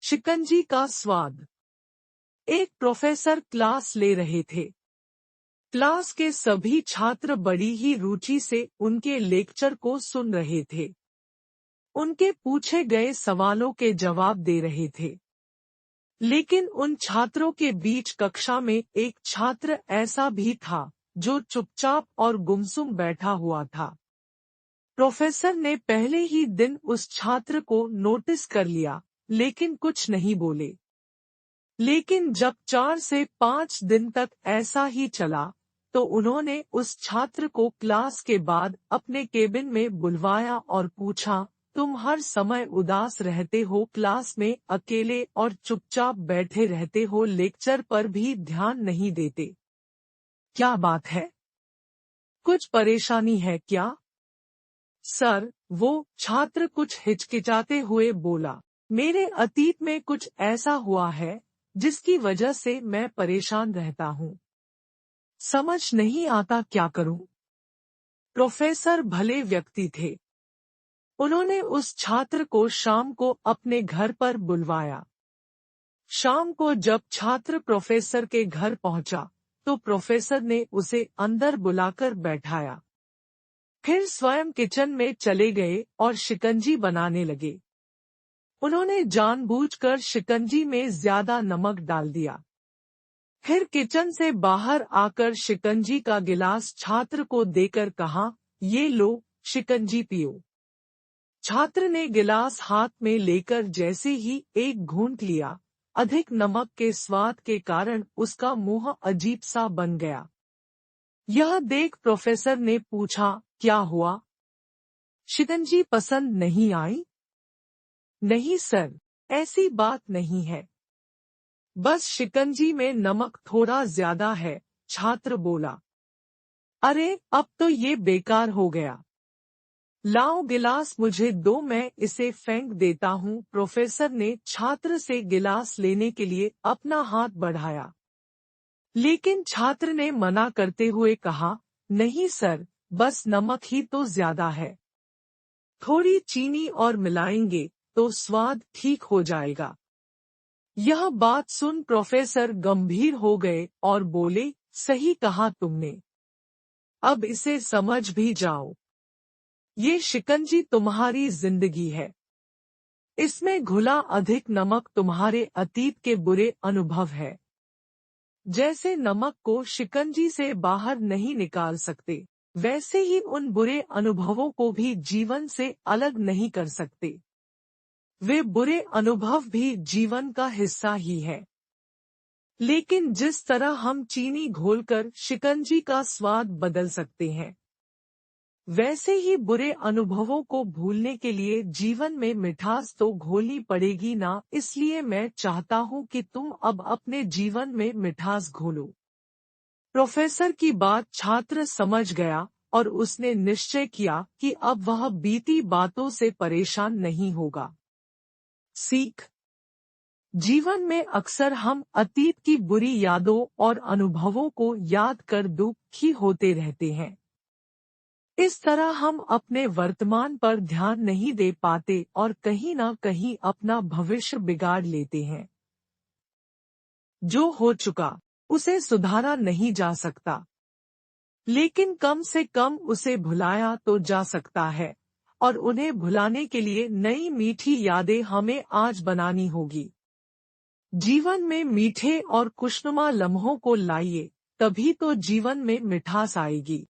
शिकंजी का स्वाद। एक प्रोफेसर क्लास ले रहे थे। क्लास के सभी छात्र बड़ी ही रुचि से उनके लेक्चर को सुन रहे थे। उनके पूछे गए सवालों के जवाब दे रहे थे। लेकिन उन छात्रों के बीच कक्षा में एक छात्र ऐसा भी था जो चुपचाप और गुमसुम बैठा हुआ था। प्रोफेसर ने पहले ही दिन उस छात्र को नोटिस कर लिया, लेकिन कुछ नहीं बोले। लेकिन जब 4 से 5 दिन तक ऐसा ही चला, तो उन्होंने उस छात्र को क्लास के बाद अपने केबिन में बुलवाया और पूछा, तुम हर समय उदास रहते हो, क्लास में अकेले और चुपचाप बैठे रहते हो, लेक्चर पर भी ध्यान नहीं देते। क्या बात है? कुछ परेशानी है क्या? सर, वो छात्र कुछ हिचकिचाते हुए बोला, मेरे अतीत में कुछ ऐसा हुआ है जिसकी वजह से मैं परेशान रहता हूँ। समझ नहीं आता क्या करूँ। प्रोफेसर भले व्यक्ति थे। उन्होंने उस छात्र को शाम को अपने घर पर बुलवाया। शाम को जब छात्र प्रोफेसर के घर पहुंचा, तो प्रोफेसर ने उसे अंदर बुलाकर बैठाया। फिर स्वयं किचन में चले गए और शिकंजी बनाने लगे। उन्होंने जानबूझकर शिकंजी में ज्यादा नमक डाल दिया। फिर किचन से बाहर आकर शिकंजी का गिलास छात्र को देकर कहा, ये लो, शिकंजी पियो। छात्र ने गिलास हाथ में लेकर जैसे ही एक घूंट लिया, अधिक नमक के स्वाद के कारण उसका मुंह अजीब सा बन गया। यह देख प्रोफेसर ने पूछा, क्या हुआ? शिकंजी पसंद नहीं आई? नहीं सर, ऐसी बात नहीं है। बस शिकंजी में नमक थोड़ा ज्यादा है, छात्र बोला। अरे, अब तो ये बेकार हो गया। लाओ गिलास मुझे दो, मैं इसे फेंक देता हूँ। प्रोफेसर ने छात्र से गिलास लेने के लिए अपना हाथ बढ़ाया। लेकिन छात्र ने मना करते हुए कहा, नहीं सर, बस नमक ही तो ज्यादा है। थोड़ी चीनी और मिलाएंगे तो स्वाद ठीक हो जाएगा। यह बात सुन प्रोफेसर गंभीर हो गए और बोले, सही कहा तुमने। अब इसे समझ भी जाओ। ये शिकंजी तुम्हारी जिंदगी है। इसमें घुला अधिक नमक तुम्हारे अतीत के बुरे अनुभव है। जैसे नमक को शिकंजी से बाहर नहीं निकाल सकते, वैसे ही उन बुरे अनुभवों को भी जीवन से अलग नहीं कर सकते। वे बुरे अनुभव भी जीवन का हिस्सा ही है। लेकिन जिस तरह हम चीनी घोलकर शिकंजी का स्वाद बदल सकते हैं, वैसे ही बुरे अनुभवों को भूलने के लिए जीवन में मिठास तो घोलनी पड़ेगी ना। इसलिए मैं चाहता हूँ कि तुम अब अपने जीवन में मिठास घोलो। प्रोफेसर की बात छात्र समझ गया और उसने निश्चय किया कि अब वह बीती बातों से परेशान नहीं होगा। सीख। जीवन में अक्सर हम अतीत की बुरी यादों और अनुभवों को याद कर दुखी होते रहते हैं। इस तरह हम अपने वर्तमान पर ध्यान नहीं दे पाते और कहीं ना कहीं अपना भविष्य बिगाड़ लेते हैं। जो हो चुका, उसे सुधारा नहीं जा सकता, लेकिन कम से कम उसे भुलाया तो जा सकता है, और उन्हें भुलाने के लिए नई मीठी यादें हमें आज बनानी होगी। जीवन में मीठे और खुशनुमा लम्हों को लाइए, तभी तो जीवन में मिठास आएगी।